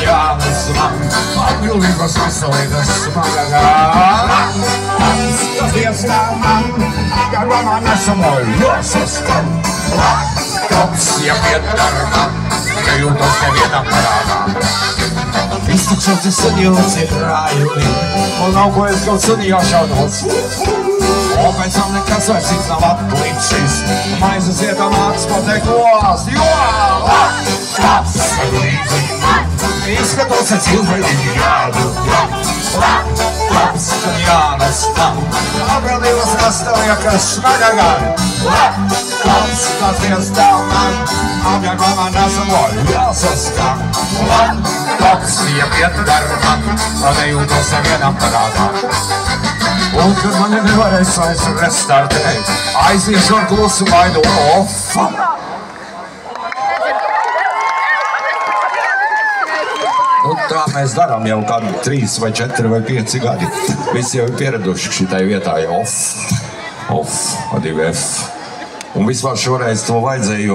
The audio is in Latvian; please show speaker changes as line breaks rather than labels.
Jānis man, atbildības veselības smagā. Tas iestā man, garvā man esamoju jāsaskan. Kops, ja piedarbā, ka jūtos nevienam parādā. Iztukšots ir suņūts ir rājumi, un nav ko es kaut sunī jāšaudos. Un pēc tam nekas vairs cits nav atklīpšis, maizes ietamāks pateikt lās, jo! Kops, līdzi man, izskatos, ka cilvēki jādu. Kops, kad jānes tam, atbildības nastāja, ka smagagāri. Kops, tas iestā man, apjāk man esamo jāsaskan. Kops, ja piedarbā, nejūtos nevienam parādā. Un kad mani nevarēs vairs restartēt, aiziešu ar klusu maidu off. Nu, tā mēs darām jau kādu 3 vai 4 vai 5 gadi. Visi jau ir pieraduši šitai vietā jau off, 2F. Un vispār šoreiz to vajadzēja, jo